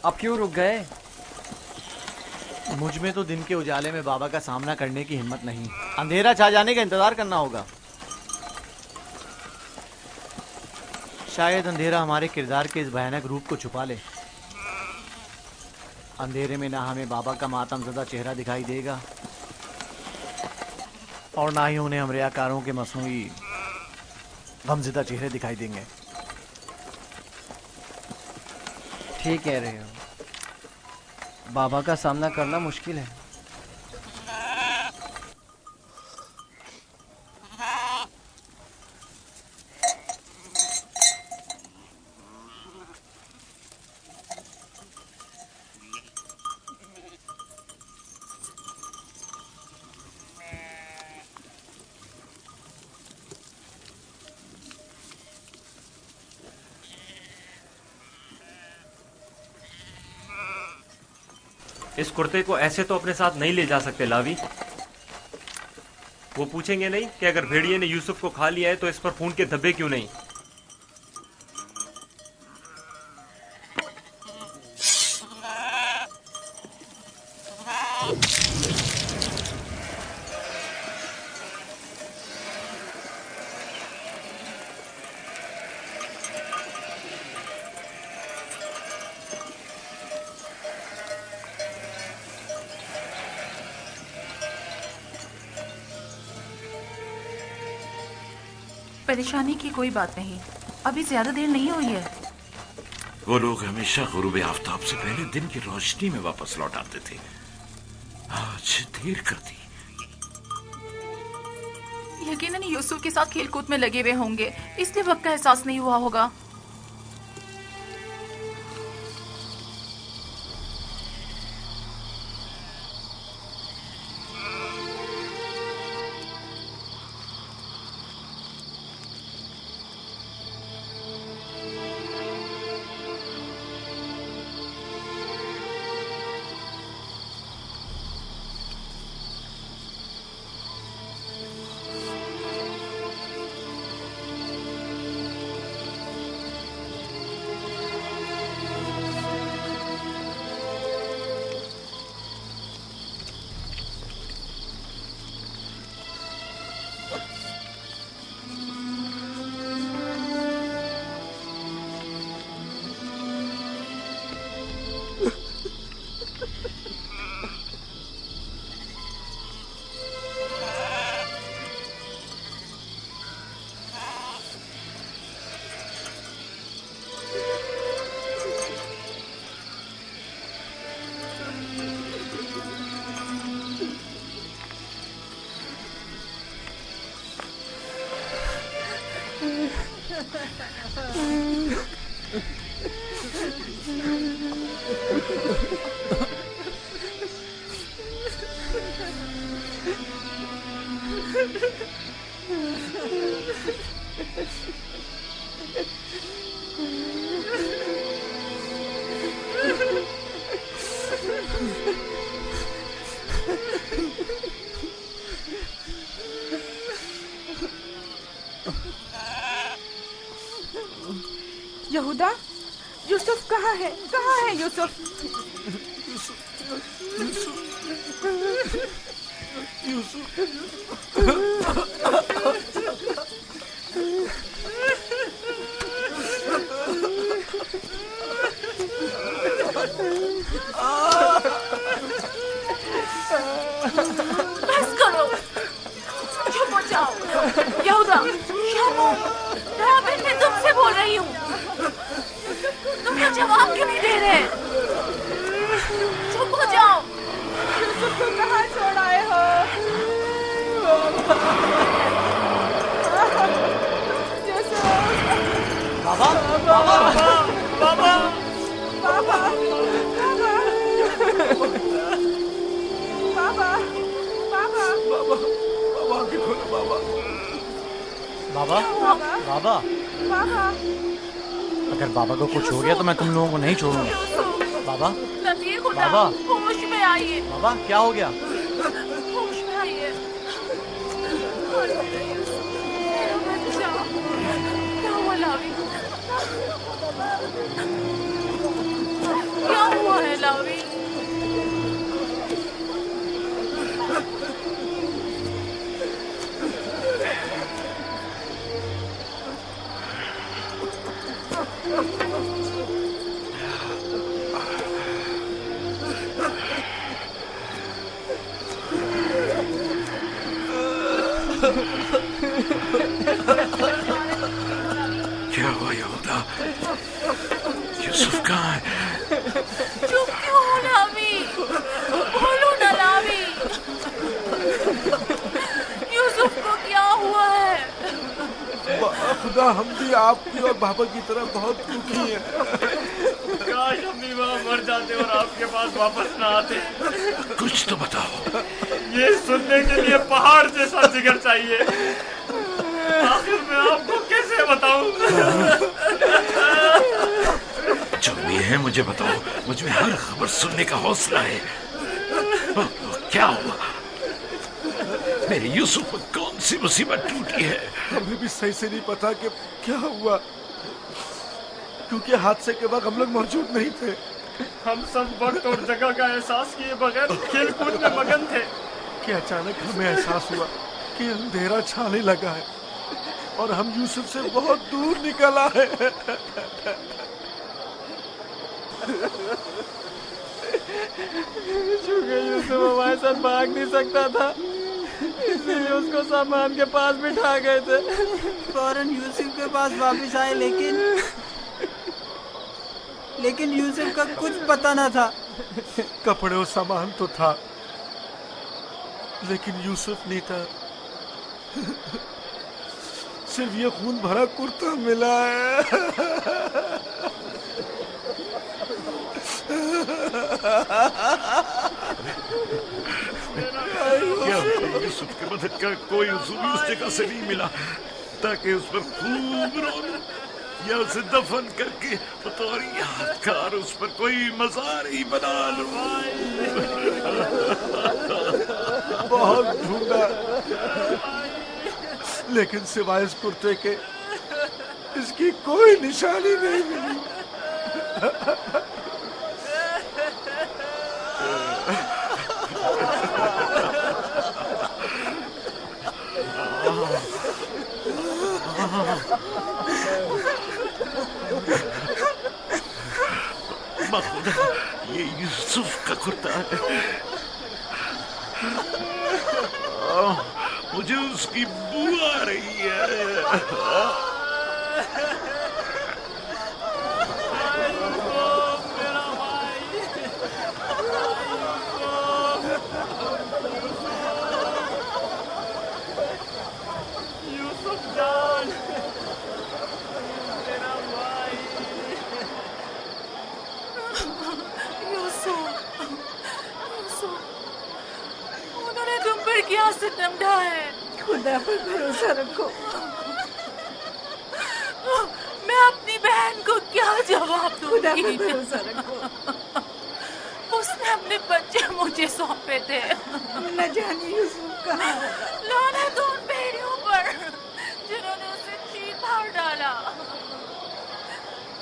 अब क्यों रुक गए؟ مجھ میں تو دن کے اجالے میں بابا کا سامنا کرنے کی ہمت نہیں. اندھیرا چھا جانے کا انتظار کرنا ہوگا. شاید اندھیرا ہمارے کردار کے اس بھیانک روپ کو چھپا لے. اندھیرے میں نہ ہمیں بابا کا ماتم زدہ چہرہ دکھائی دے گا اور نہ ہی انہیں ہم ریاکاروں کے مصنوعی غمزدہ چہرے دکھائی دیں گے. ٹھیک کہہ رہے ہو. بابا کا سامنا کرنا مشکل ہے. اس کرتے کو ایسے تو اپنے ساتھ نہیں لے جا سکتے لاوی. وہ پوچھیں گے نہیں کہ اگر بھیڑیے نے یوسف کو کھا لیا ہے تو اس پر خون کے دھبے کیوں نہیں؟ پریشانی کی کوئی بات نہیں، ابھی زیادہ دیر نہیں ہوئی ہے. وہ لوگ ہمیشہ غروب آفتاب سے پہلے دن کی روشنی میں واپس لوٹ آتے تھے. آج دیر کر دی. یقیناً یوسف کے ساتھ کھیل کود میں لگے ہوئے ہوں گے، اس لیے وقت کا احساس نہیں ہوا ہوگا. یہودا، یوسف کہاں ہے؟ کہاں ہے یوسف؟ بس کرو، چپ ہو جاؤ. یہودا، شامو، میں تم سے بول رہی ہوں. تم کیا جواب کیوں نہیں دے رہے؟ چپ ہو جاؤ. یوسف کو کہاں چھوڑ آئے ہو؟ یوسف! بابا بابا بابا بابا! بابا! بابا! بابا آنکھیں کھولو بابا. بابا بابا بابا! اگر بابا کو کچھ ہو گیا تو میں تم لوگوں کو نہیں چھوڑوں گا. بابا نبی خدا، بابا ہوش میں آئیے. بابا کیا ہو گیا؟ ہوش میں آئیے. میرا بچہ کیا ہوا لاوی؟ کیا क्या हुआ यहूदा? यूसुफ कहाँ है? चुप क्यों हो लावी? बोलो ना लावी, यूसुफ को क्या हुआ है? खुदा हम भी आपकी और बाबा की तरह बहुत दुखी हैं। काश हम भी वहाँ मर जाते और आपके पास वापस ना आते। कुछ तो बताओ। ये सुनने के लिए पहाड़ जैसा जिगर चाहिए। आखिर मैं आपको कैसे बताऊं? जो भी है मुझे बताओ, मुझ में हर खबर सुनने का हौसला है। क्या हुआ? मेरे यूसुफ पर कौन सी मुसीबत टूटी है? हमें भी सही से नहीं पता कि क्या हुआ, क्योंकि हादसे के वक्त हम लोग मौजूद नहीं थे। हम सब वक्त और जगह का एहसास किए बगैर खेल कूद में मगन थे कि अचानक हमें एहसास हुआ कि अंधेरा छाने लगा है और हम यूसुफ से बहुत दूर निकल आए। चूंकि यूसुफ हमारे साथ भाग नहीं सकता था, इसलिए उसको सामान के पास बिठा गए थे। फौरन यूसुफ के पास वापस आए, लेकिन यूसुफ का कुछ पता न था। कपड़े और सामान तो था, लेकिन यूसुफ नहीं था। सिर्फ ये खून भरा कुर्ता मिला है। क्या यूसुफ की मदद का कोई उसूल उस जगह से नहीं मिला ताकि उस पर खूब रो या उसे दफन करके बतौर यादगार उस पर कोई मज़ार ही बना लो। बहुत ढूंढा, लेकिन सिवाय इस कुर्ते के इसकी कोई निशानी नहीं मिली। खुदा, ये यूसुफ का कुर्ता है। मुझे उसकी बू आ रही है। क्या सितम ढा है? खुदा पर भरोसा रखो। मैं अपनी बहन को क्या जवाब खुदा पर दूंगी? भरोसा रखो। उसने अपने बच्चे मुझे सौंपे थे। न जाने यूसुफ कहाँ होगा। लानत उन भेड़ियों पर जिन्होंने उसे चीर फाड़ डाला।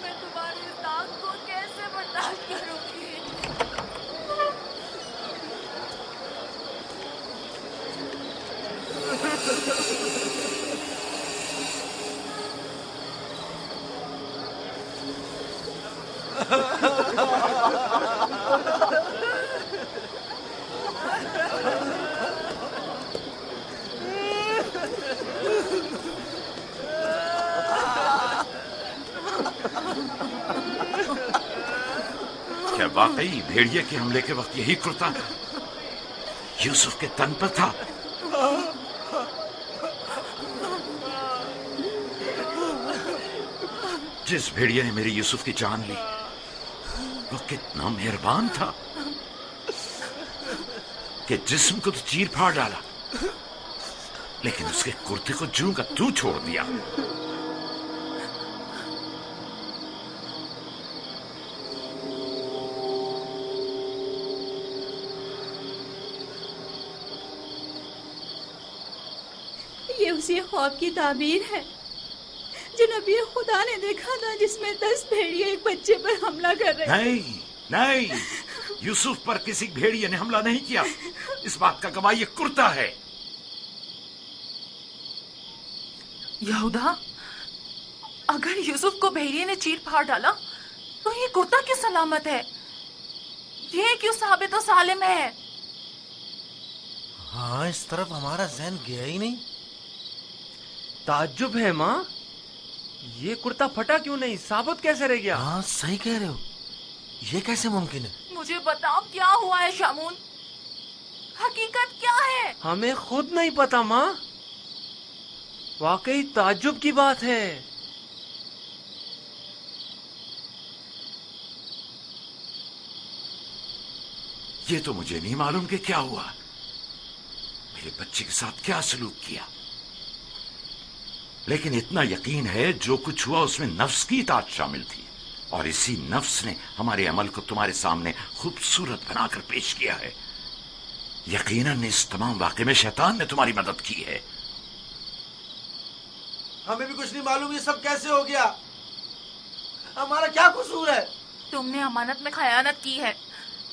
मैं तुम्हारी इस दाग को कैसे बर्दाश्त करूंगी? क्या वाकई भेड़िए के हमले के वक्त यही कुर्ता यूसुफ के तन पर था? जिस भेड़िए ने मेरी यूसुफ की जान ली वो कितना मेहरबान था कि जिस्म को तो चीर फाड़ डाला, लेकिन उसके कुर्ते को जूं का तू छोड़ दिया। ये उसी ख्वाब की ताबीर है जो नबी खुदा ने देखा था, जिसमें 10 भेड़िए एक बच्चे पर हमला कर रहे थे। नहीं, यूसुफ पर किसी भेड़िए ने हमला नहीं किया। इस बात का गवाह ये कुर्ता है। यहूदा, अगर यूसुफ को भेड़िए ने चीर फाड़ डाला तो ये कुर्ता क्यों सलामत है? ये क्यों साबित और सालिम है? हाँ, इस तरफ हमारा ज़हन गया ही नहीं। ताज्जुब है माँ, ये कुर्ता फटा क्यों नहीं, साबुत कैसे रह गया? हाँ सही कह रहे हो, ये कैसे मुमकिन है? मुझे बताओ क्या हुआ है शामून, हकीकत क्या है? हमें खुद नहीं पता माँ, वाकई ताज्जुब की बात है। ये तो मुझे नहीं मालूम कि क्या हुआ, मेरे बच्चे के साथ क्या सलूक किया, लेकिन इतना यकीन है जो कुछ हुआ उसमें नफ्स की इताअत शामिल थी, और इसी नफ्स ने हमारे अमल को तुम्हारे सामने खूबसूरत बनाकर पेश किया है। यकीनन इस तमाम वाक़े में शैतान ने तुम्हारी मदद की है। हमें भी कुछ नहीं मालूम ये सब कैसे हो गया, हमारा क्या कसूर है? तुमने अमानत में खयानत की है,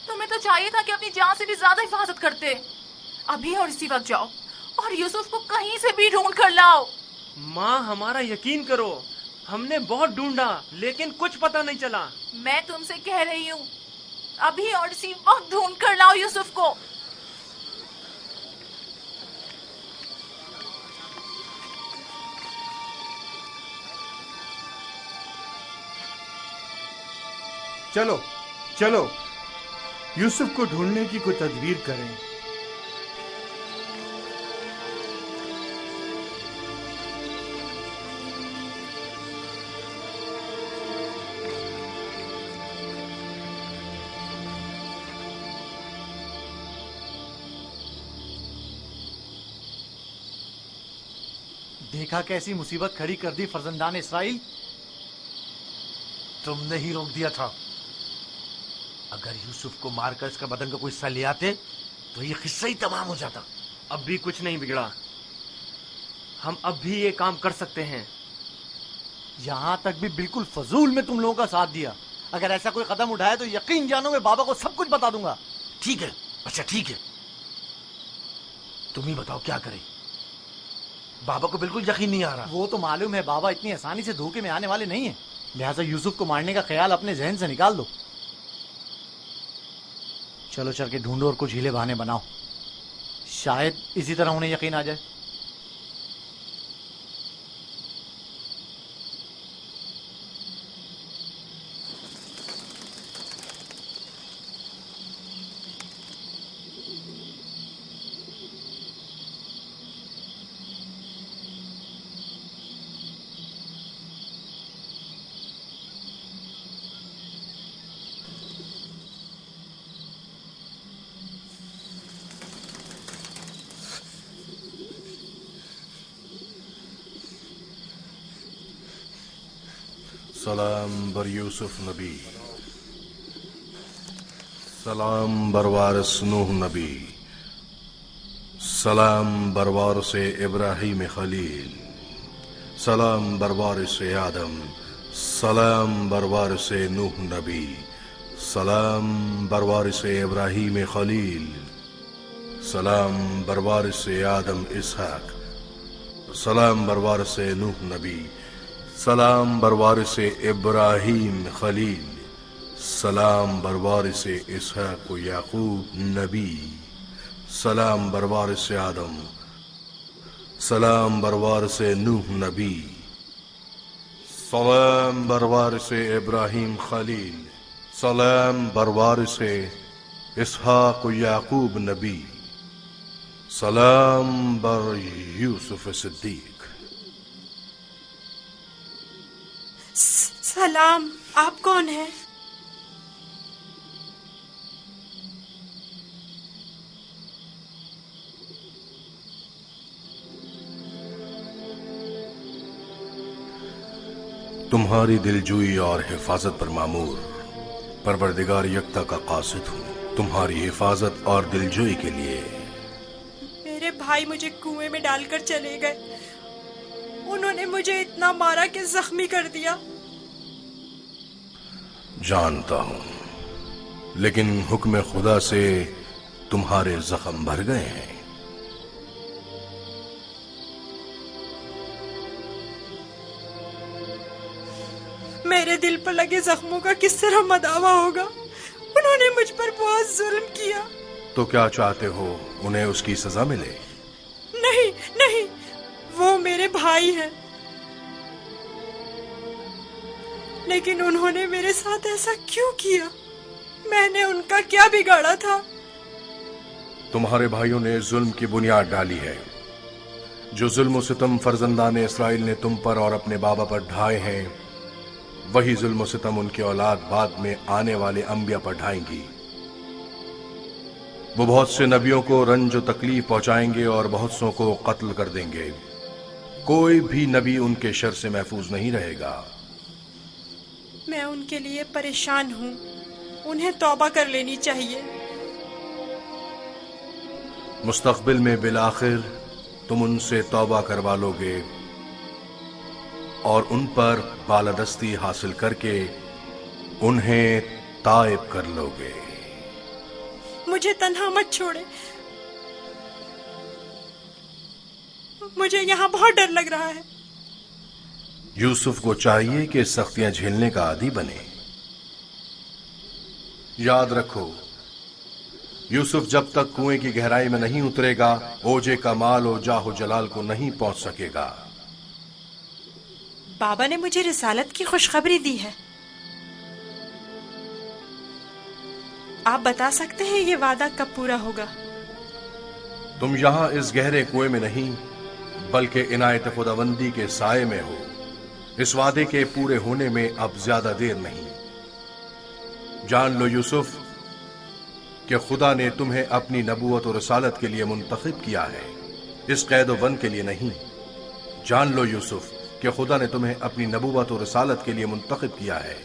तुम्हें तो चाहिए था कि अपनी जान से भी ज्यादा हिफाजत करते। अभी और इसी वक्त जाओ और यूसुफ को कहीं से भी ढूंढ कर लाओ। माँ हमारा यकीन करो, हमने बहुत ढूंढा लेकिन कुछ पता नहीं चला। मैं तुमसे कह रही हूँ, अभी और इसी वक्त ढूंढ कर लाओ यूसुफ को। चलो चलो यूसुफ को ढूंढने की कोई तदबीर करें। देखा कैसी मुसीबत खड़ी कर दी फर्जंदान इसराइल। तुमने ही रोक दिया था, अगर यूसुफ को मारकर इसका बदन का कोई हिस्सा ले आते तो ये किस्सा ही तमाम हो जाता। अब भी कुछ नहीं बिगड़ा, हम अब भी ये काम कर सकते हैं। यहां तक भी बिल्कुल फजूल में तुम लोगों का साथ दिया। अगर ऐसा कोई कदम उठाया तो यकीन जानो मैं बाबा को सब कुछ बता दूंगा। ठीक है, अच्छा ठीक है, तुम ही बताओ क्या करें। बाबा को बिल्कुल यकीन नहीं आ रहा। वो तो मालूम है बाबा इतनी आसानी से धोखे में आने वाले नहीं है, लिहाजा यूसुफ को मारने का ख्याल अपने जहन से निकाल दो। चलो चल के ढूंढो और कुछ हीले बहाने बनाओ, शायद इसी तरह उन्हें यकीन आ जाए। सलाम बर यूसुफ नबी, सलाम बर वारिस नूह नबी, सलाम बर वारिस इब्राहीम खलील, सलाम बर वारिस आदम, सलाम बर वारिस नूह नबी, सलाम बर वारिस इब्राहीम खलील, सलाम बर वारिस आदम इसहाक, सलाम बर वारिस नूह नबी, सलाम बर वारिस इब्राहीम खलील, सलाम बर वारिस इसहाक याकूब नबी, सलाम बर वारिस आदम, सलाम बर वारिस नूह नबी, सलाम बर वारिस इब्राहीम खलील, सलाम बर वारिस इसहाक याकूब नबी, सलाम बर यूसुफ सिद्दीक। सलाम, आप कौन हैं? तुम्हारी दिलजोई और हिफाजत पर मामूर परवरदिगार यकता का कासिद हूँ। तुम्हारी हिफाजत और दिलजोई के लिए मेरे भाई मुझे कुएं में डालकर चले गए, उन्होंने मुझे इतना मारा कि जख्मी कर दिया। जानता हूँ, लेकिन हुक्म खुदा से तुम्हारे जख्म भर गए हैं। मेरे दिल पर लगे जख्मों का किस तरह मदावा होगा? उन्होंने मुझ पर बहुत जुल्म किया। तो क्या चाहते हो, उन्हें उसकी सजा मिले? नहीं नहीं, वो मेरे بھائی ہیں، لیکن انہوں نے میرے ساتھ ایسا کیوں کیا؟ میں نے ان کا کیا بگاڑا تھا؟ تمہارے بھائیوں نے ظلم کی بنیاد ڈالی ہے۔ جو ظلم و ستم فرزندان اسرائیل نے تم پر اور اپنے بابا پر ڈھائے ہیں، وہی ظلم و ستم ان کی اولاد بعد میں آنے والے انبیاء پر ڈھائیں گی۔ وہ بہت سے نبیوں کو رنج و تکلیف پہنچائیں گے اور بہت سوں کو قتل کر دیں گے۔ کوئی بھی نبی ان کے شر سے محفوظ نہیں رہے گا۔ میں ان کے لیے پریشان ہوں، انہیں توبہ کر لینی چاہیے۔ مستقبل میں بالآخر تم ان سے توبہ کروا لو گے اور ان پر بالادستی حاصل کر کے انہیں تائب کر لو گے۔ مجھے تنہا مت چھوڑے، مجھے یہاں بہت ڈر لگ رہا ہے۔ یوسف کو چاہیے کہ سختیاں جھیلنے کا عادی بنے۔ یاد رکھو، یوسف جب تک کنویں کی گہرائی میں نہیں اترے گا، اوجے کا مال و جاہ و جلال کو نہیں پہنچ سکے گا۔ بابا نے مجھے رسالت کی خوشخبری دی ہے۔ آپ بتا سکتے ہیں یہ وعدہ کب پورا ہوگا؟ تم یہاں اس گہرے کنویں میں نہیں بلکہ عنایت خداوندی کے سائے میں ہو۔ اس وعدے کے پورے ہونے میں اب زیادہ دیر نہیں۔ جان لو یوسف کہ خدا نے تمہیں اپنی نبوت و رسالت کے لیے منتخب کیا ہے، اس قید و بند کے لیے نہیں۔ جان لو یوسف کہ خدا نے تمہیں اپنی نبوت و رسالت کے لیے منتخب کیا ہے۔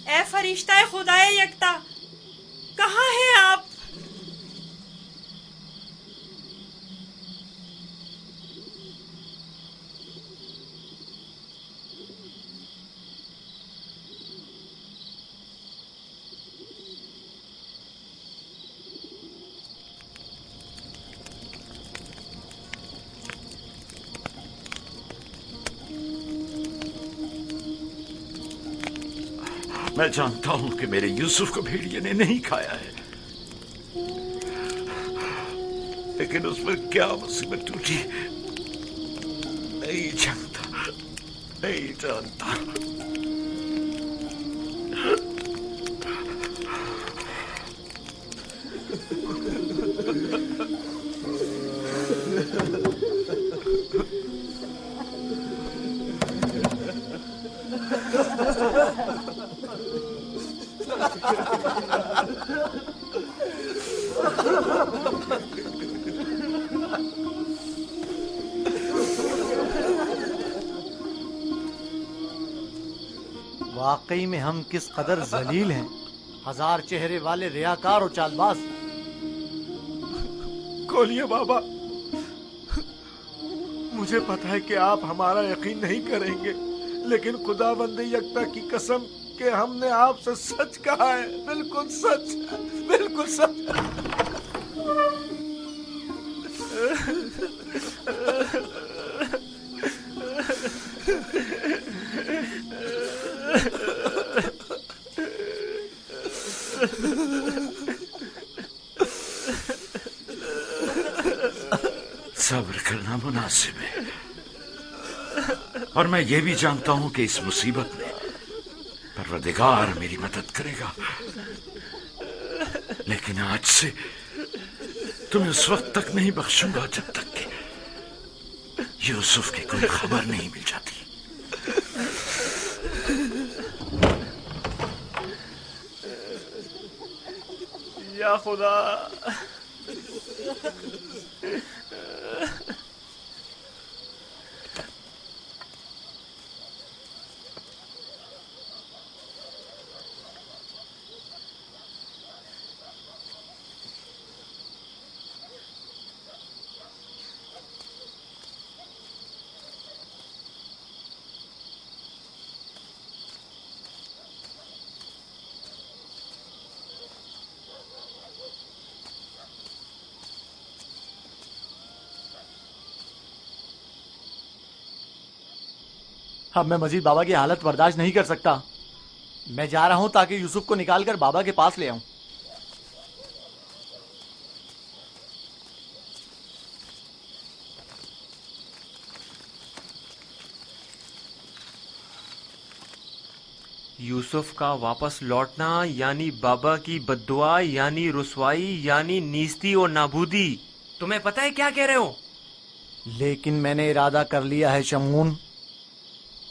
اے فرشتہ خدائے یکتا، کہاں ہیں آپ؟ میں جانتا ہوں کہ میرے یوسف کو بھیڑیے نے نہیں کھایا ہے، لیکن اس پر کیا مصیبت ٹوٹی نہیں جانتا، نہیں جانتا۔ واقعی میں ہم کس قدر ذلیل ہیں، ہزار چہرے والے ریاکار اور چال باز۔ کھولیے بابا، مجھے پتا ہے کہ آپ ہمارا یقین نہیں کریں گے، لیکن خداوند یکتا کی قسم کہ ہم نے آپ سے سچ کہا ہے، بالکل سچ، بالکل سچ۔ صبر کرنا مناسب ہے، اور میں یہ بھی جانتا ہوں کہ اس مصیبت میں پروردگار میری مدد کرے گا، لیکن آج سے تمہیں اس وقت تک نہیں بخشوں گا جب تک کہ یوسف کی کوئی خبر نہیں مل جاتی۔ یا خدا، اب میں مزید بابا کی حالت برداشت نہیں کر سکتا۔ میں جا رہا ہوں تاکہ یوسف کو نکال کر بابا کے پاس لے آؤں۔ यूसुफ का वापस लौटना यानी बाबा की बद्दुआ यानी रुसवाई यानी नीस्ती और नाबूदी। तुम्हें पता है क्या कह रहे हो? लेकिन मैंने इरादा कर लिया है शमून,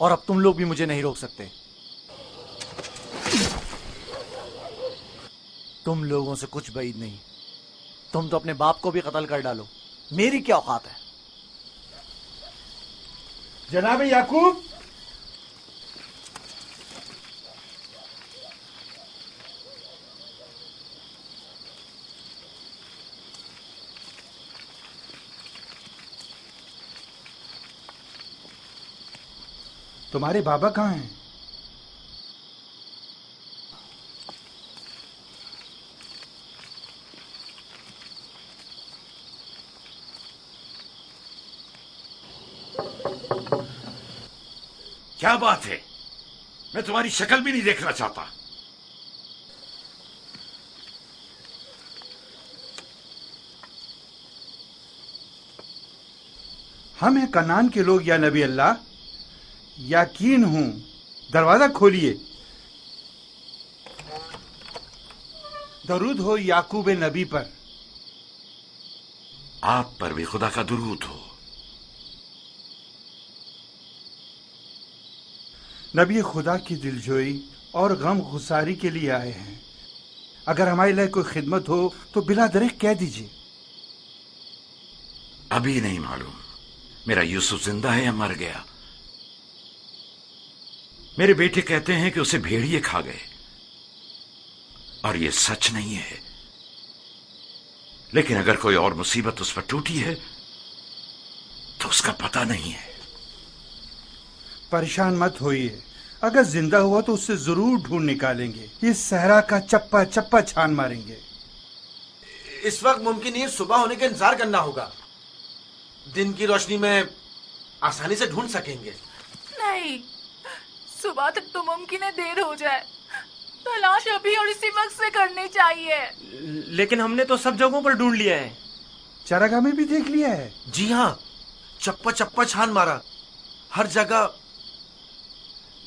और अब तुम लोग भी मुझे नहीं रोक सकते। तुम लोगों से कुछ बैद नहीं। तुम तो अपने बाप को भी कत्ल कर डालो, मेरी क्या औकात है? जनाब याकूब, तुम्हारे बाबा कहाँ हैं? क्या बात है? मैं तुम्हारी शक्ल भी नहीं देखना चाहता। हम हैं कनान के लोग या नबी अल्लाह। यकीन हूं, दरवाजा खोलिए। दरूद हो याकूब नबी पर। आप पर भी खुदा का दुरूद हो। नबी खुदा की दिलजोई और गम गुसारी के लिए आए हैं। अगर हमारे लिए कोई खिदमत हो तो बिला दरेक कह दीजिए। अभी नहीं मालूम मेरा यूसुफ जिंदा है या मर गया। मेरे बेटे कहते हैं कि उसे भेड़िए खा गए, और ये सच नहीं है। लेकिन अगर कोई और मुसीबत उस पर टूटी है तो उसका पता नहीं है। परेशान मत होइए, अगर जिंदा हुआ तो उससे जरूर ढूंढ निकालेंगे। ये सहरा का चप्पा चप्पा छान मारेंगे। इस वक्त मुमकिन नहीं, सुबह होने का इंतजार करना होगा। दिन की रोशनी में आसानी से ढूंढ सकेंगे। नहीं, सुबह तक तो मुमकिन है देर हो जाए। तलाश अभी और इसी वक्त से करनी चाहिए। लेकिन हमने तो सब जगहों पर ढूंढ लिया है। चरागाह में भी देख लिया है। जी हाँ, चप्पा चप्पा छान मारा हर जगह,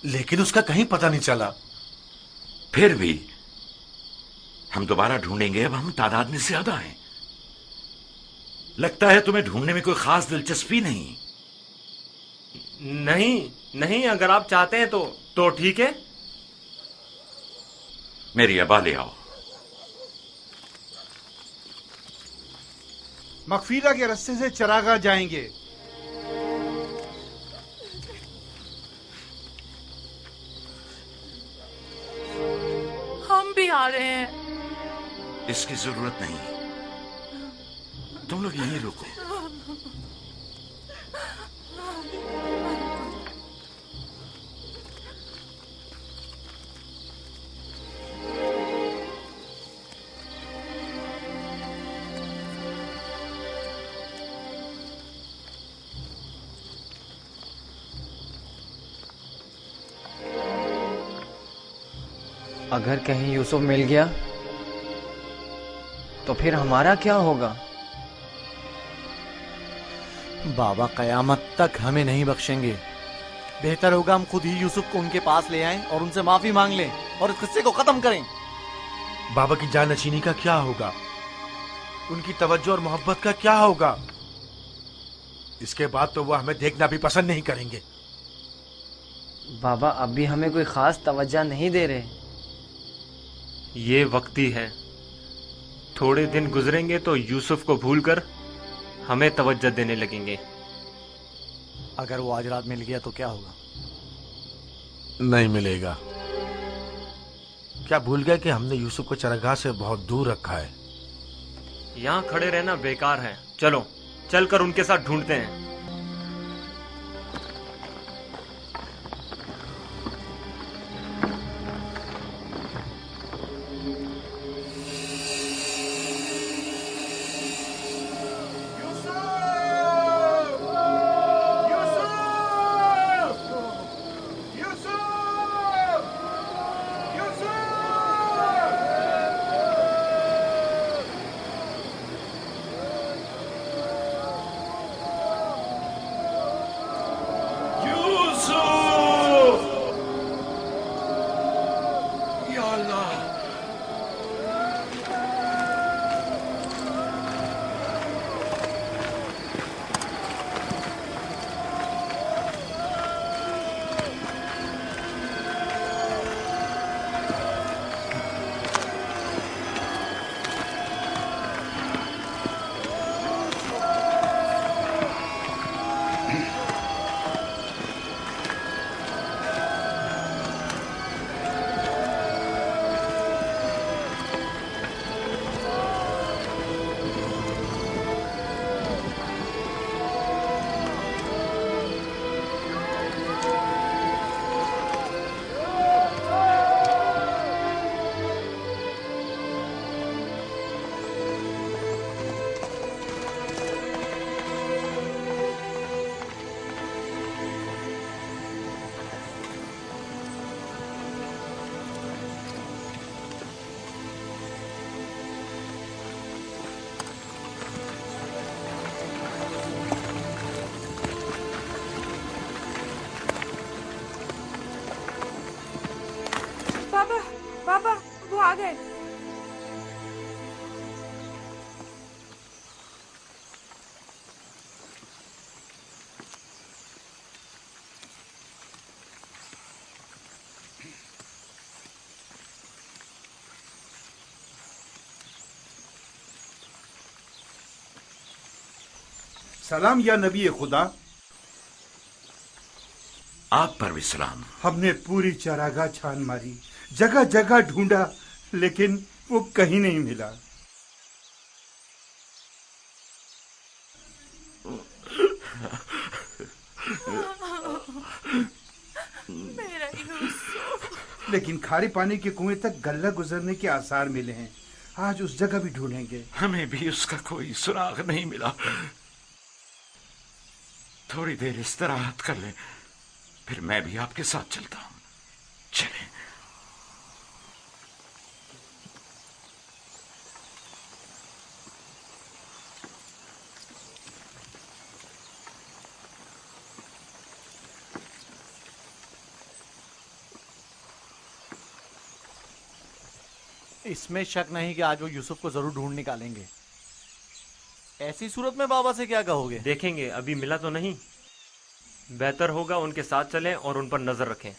लेकिन उसका कहीं पता नहीं चला। फिर भी हम दोबारा ढूंढेंगे। अब हम तादाद में ज्यादा हैं। लगता है तुम्हें ढूंढने में कोई खास दिलचस्पी नहीं। नहीं, अगर आप चाहते हैं तो ठीक है। मेरी अबा ले आओ। मगफीरा के रास्ते से चरागाह जाएंगे। हम भी आ रहे हैं। इसकी जरूरत नहीं, तुम लोग यहीं रुको। अगर कहीं यूसुफ मिल गया तो फिर हमारा क्या होगा? बाबा कयामत तक हमें नहीं बख्शेंगे। बेहतर होगा हम खुद ही यूसुफ को उनके पास ले आएं और उनसे माफी मांग लें और इस किस्से को खत्म करें। बाबा की जानशीनी का क्या होगा? उनकी तवज्जो और मोहब्बत का क्या होगा? इसके बाद तो वो हमें देखना भी पसंद नहीं करेंगे। बाबा अब भी हमें कोई खास तवज्जो नहीं दे रहे। ये वक्ती है। थोड़े दिन गुजरेंगे तो यूसुफ को भूलकर हमें तवज्जो देने लगेंगे। अगर वो आज रात मिल गया तो क्या होगा? नहीं मिलेगा। क्या भूल गए कि हमने यूसुफ को चरागाह से बहुत दूर रखा है? यहाँ खड़े रहना बेकार है। चलो चलकर उनके साथ ढूंढते हैं। आ गए। सलाम या नबी खुदा। आप पर भी सलाम। हमने पूरी चारागाह छान मारी, जगह जगह ढूंढा, लेकिन वो कहीं नहीं मिला। मेरा यूसुफ। लेकिन खारे पानी के कुएं तक गल्ला गुजरने के आसार मिले हैं। आज उस जगह भी ढूंढेंगे। हमें भी उसका कोई सुराग नहीं मिला। थोड़ी देर इस्तराहत कर लें, फिर मैं भी आपके साथ चलता हूं। चलें। इसमें शक नहीं कि आज वो यूसुफ को जरूर ढूंढ निकालेंगे। ऐसी सूरत में बाबा से क्या कहोगे? देखेंगे, अभी मिला तो नहीं। बेहतर होगा उनके साथ चलें और उन पर नजर रखें।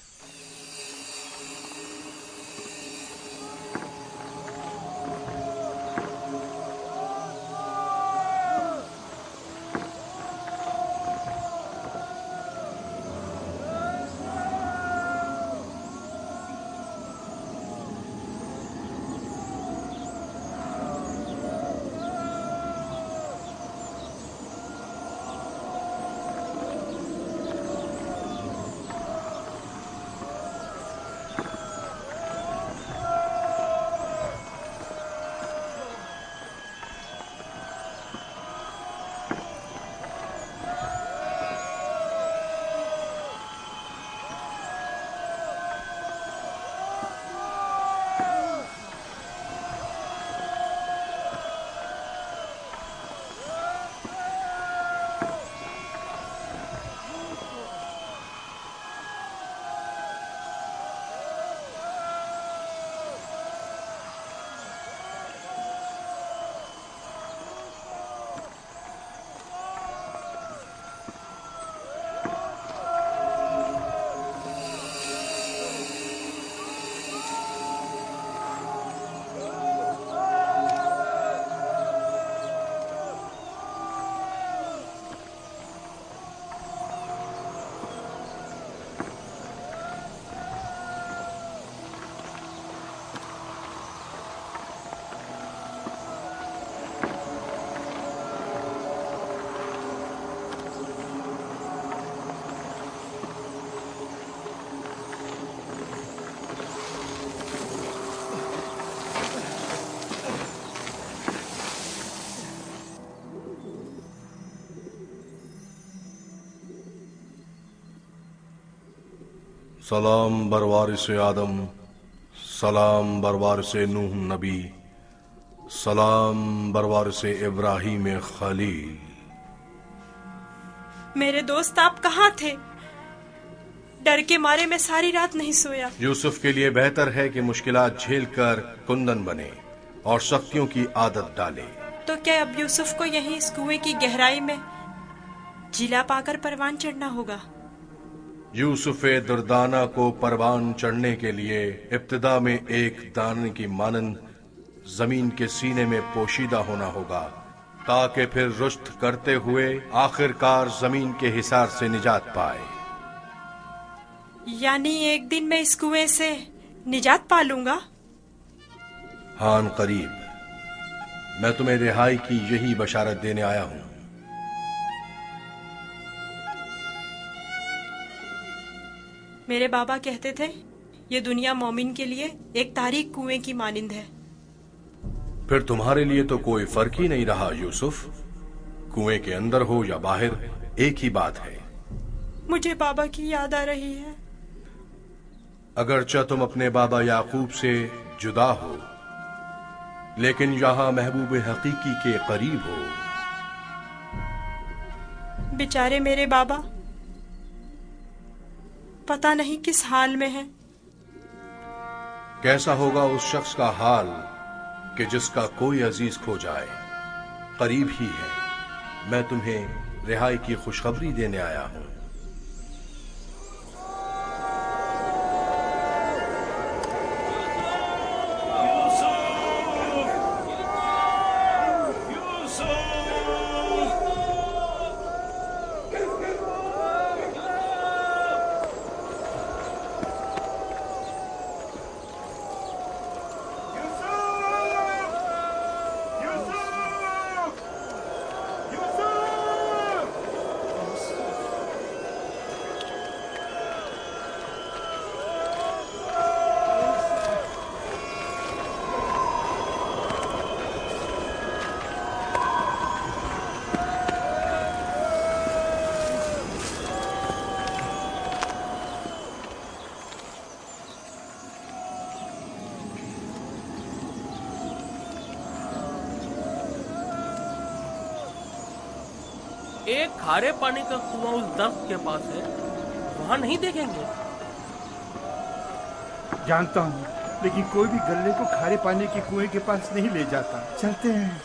सलाम बरवारिस आदम, सलाम बरवारिस नूह नबी, सलाम बरवारिस इब्राहिम खलील। मेरे दोस्त आप कहाँ थे? डर के मारे मैं सारी रात नहीं सोया। यूसुफ के लिए बेहतर है कि मुश्किलात झेलकर कुंदन बने और सख्तियों की आदत डाले। तो क्या अब यूसुफ को यहीं इस कुएं की गहराई में जिला पाकर परवान चढ़ना होगा? यूसुफ दुर्दाना को परवान चढ़ने के लिए इब्तिदा में एक दाने की मानंद जमीन के सीने में पोशीदा होना होगा, ताकि फिर रुश्त करते हुए आखिरकार जमीन के हिसार से निजात पाए। यानी एक दिन मैं इस कुएं से निजात पा लूंगा? हान करीब। मैं तुम्हें रिहाई की यही बशारत देने आया हूं। मेरे बाबा कहते थे ये दुनिया मोमिन के लिए एक तारीक कुएं की मानिंद है। फिर तुम्हारे लिए तो कोई फर्क ही नहीं रहा यूसुफ। कुएं के अंदर हो या बाहर, एक ही बात है। मुझे बाबा की याद आ रही है। अगरचा तुम अपने बाबा याकूब से जुदा हो, लेकिन यहाँ महबूब हकीकी के करीब हो। बेचारे मेरे बाबा पता नहीं किस हाल में हैं। कैसा होगा उस शख्स का हाल कि जिसका कोई अजीज खो जाए। करीब ही है, मैं तुम्हें रिहाई की खुशखबरी देने आया हूं। एक खारे पानी का कुआं उस दर्ख्त के पास है, वहां नहीं देखेंगे? जानता हूँ, लेकिन कोई भी गल्ले को खारे पानी के कुएं के पास नहीं ले जाता। चलते हैं।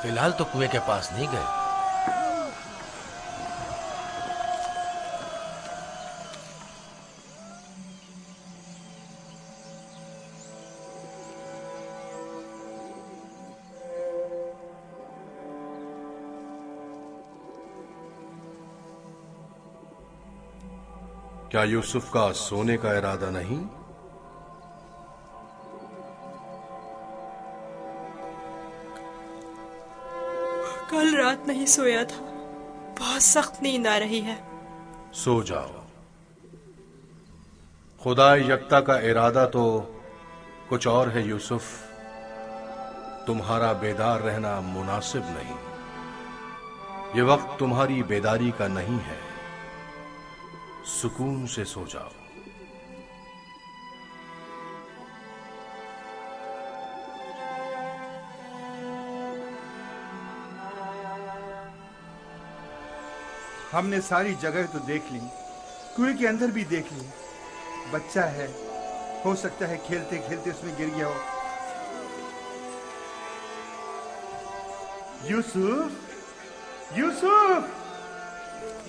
फिलहाल तो कुएं के पास नहीं गए। क्या यूसुफ का सोने का इरादा नहीं? कल रात नहीं सोया था, बहुत सख्त नींद आ रही है। सो जाओ। खुदा यकता का इरादा तो कुछ और है यूसुफ, तुम्हारा बेदार रहना मुनासिब नहीं। ये वक्त तुम्हारी बेदारी का नहीं है, सुकून से सो जाओ। हमने सारी जगह तो देख ली, कुएं के अंदर भी देख ली। बच्चा है, हो सकता है खेलते खेलते उसमें गिर गया हो। यूसुफ, यूसुफ,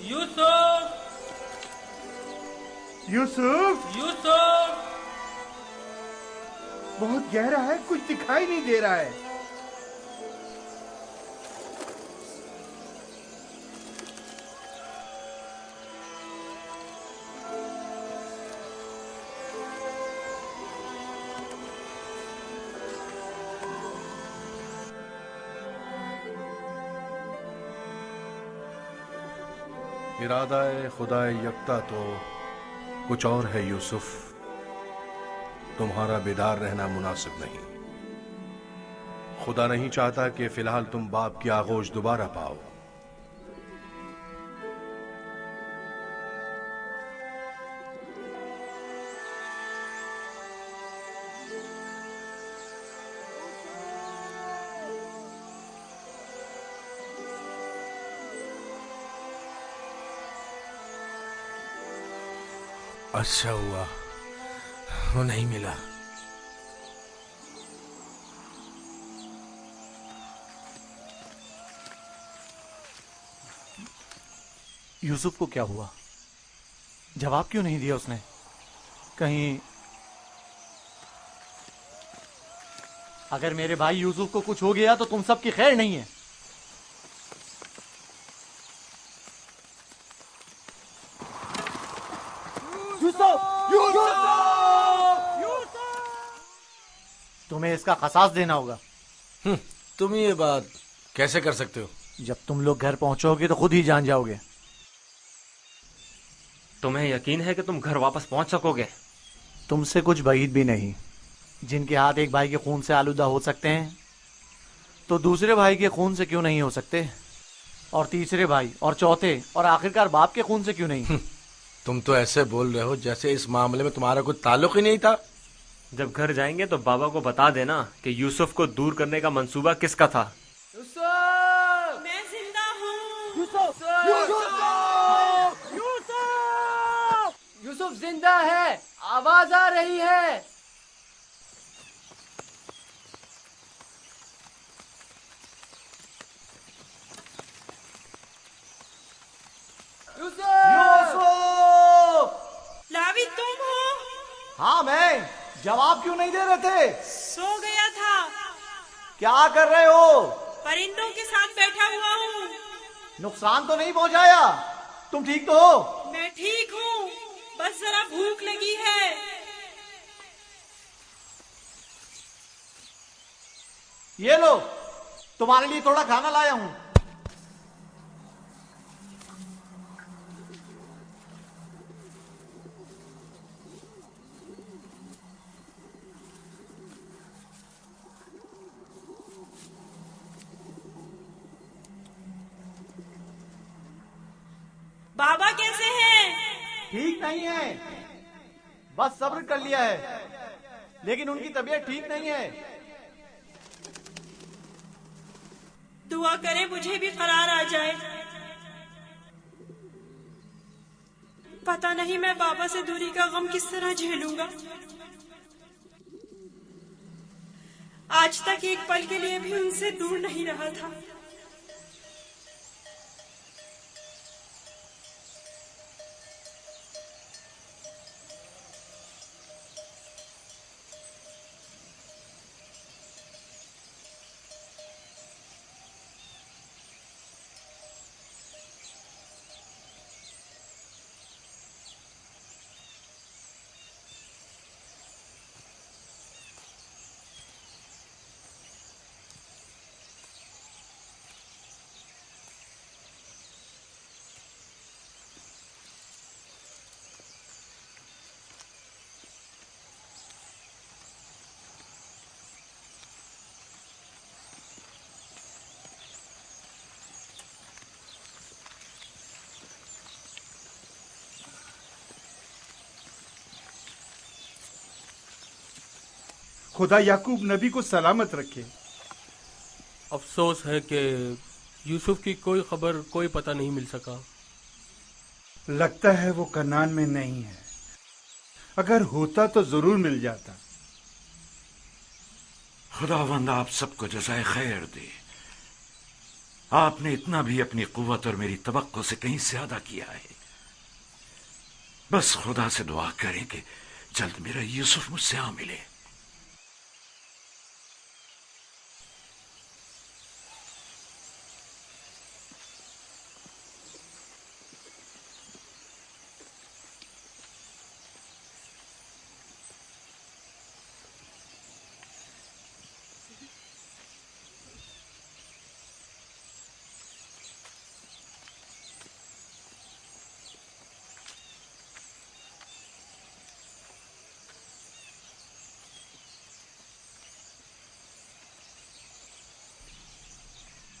यूसुफ, यूसुफ, यूसुफ। बहुत गहरा है, कुछ दिखाई नहीं दे रहा है। इरादा खुदा यकता तो कुछ और है यूसुफ, तुम्हारा बेदार रहना मुनासिब नहीं। खुदा नहीं चाहता कि फिलहाल तुम बाप की आगोश दोबारा पाओ। अच्छा हुआ वो नहीं मिला। यूसुफ को क्या हुआ? जवाब क्यों नहीं दिया उसने? कहीं अगर मेरे भाई यूसुफ को कुछ हो गया तो तुम सबकी खैर नहीं है। तुम्हें इसका खसास देना होगा। तुम ये बात कैसे कर सकते हो? जब तुम लोग घर पहुंचोगे तो खुद ही जान जाओगे। तुम्हें यकीन है कि तुम घर वापस पहुंच सकोगे? तुमसे कुछ بعید भी नहीं। जिनके हाथ एक भाई के खून से आलूदा हो सकते हैं तो दूसरे भाई के खून से क्यों नहीं हो सकते? और तीसरे भाई और चौथे और आखिरकार बाप के खून से क्यों नहीं? तुम तो ऐसे बोल रहे हो जैसे इस मामले में तुम्हारा कोई ताल्लुक ही नहीं था। जब घर जाएंगे तो बाबा को बता देना कि यूसुफ को दूर करने का मंसूबा किसका था। मैं یوسف زندہ ہے، آواز آ رہی ہے۔ لاوی تم ہو؟ ہاں میں، جواب کیوں نہیں دے رہے تھے؟ سو گیا تھا۔ کیا کر رہے ہو؟ پرندوں کے ساتھ بیٹھا ہوا ہوں۔ نقصان تو نہیں پہنچایا؟ تم ٹھیک تو ہو؟ میں ٹھیک ہوں، بس ذرا بھوک لگی ہے۔ یہ لو، تمہارے لیے تھوڑا کھانا لایا ہوں۔ بابا کیسے ہیں؟ ٹھیک نہیں ہے، بس صبر کر لیا ہے، لیکن ان کی طبیعت ٹھیک نہیں ہے۔ دعا کریں مجھے بھی قرار آ جائے۔ پتہ نہیں میں بابا سے دوری کا غم کس طرح جھیلوں گا۔ آج تک ایک پل کے لیے بھی ان سے دور نہیں رہا تھا۔ خدا یعقوب نبی کو سلامت رکھے۔ افسوس ہے کہ یوسف کی کوئی خبر، کوئی پتہ نہیں مل سکا۔ لگتا ہے وہ کنعان میں نہیں ہے، اگر ہوتا تو ضرور مل جاتا۔ خداوند آپ سب کو جزائے خیر دے۔ آپ نے اتنا بھی اپنی قوت اور میری توقع سے کہیں زیادہ کیا ہے۔ بس خدا سے دعا کریں کہ جلد میرا یوسف مجھ سے آ ملے۔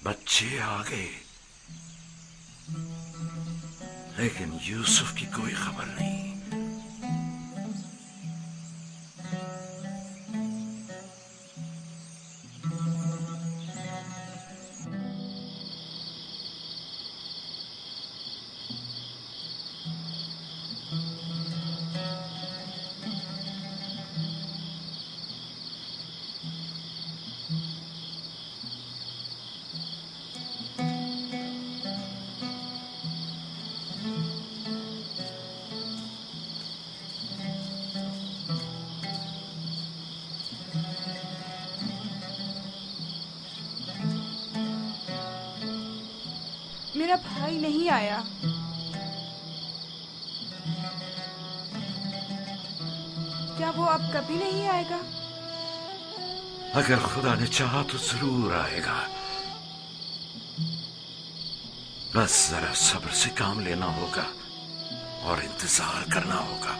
بچے آ گئے، لیکن یوسف کی کوئی خبر نہیں۔ میرا بھائی نہیں آیا۔ کیا وہ اب کبھی نہیں آئے گا؟ اگر خدا نے چاہا تو ضرور آئے گا، بس ذرا صبر سے کام لینا ہوگا اور انتظار کرنا ہوگا۔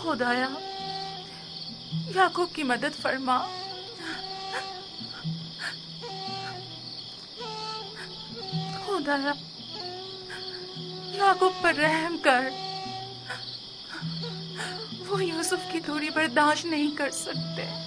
خدایا یعقوب کی مدد فرما۔ خدایا याकूब पर रहम कर। वो यूसुफ की दूरी बर्दाश्त नहीं कर सकते।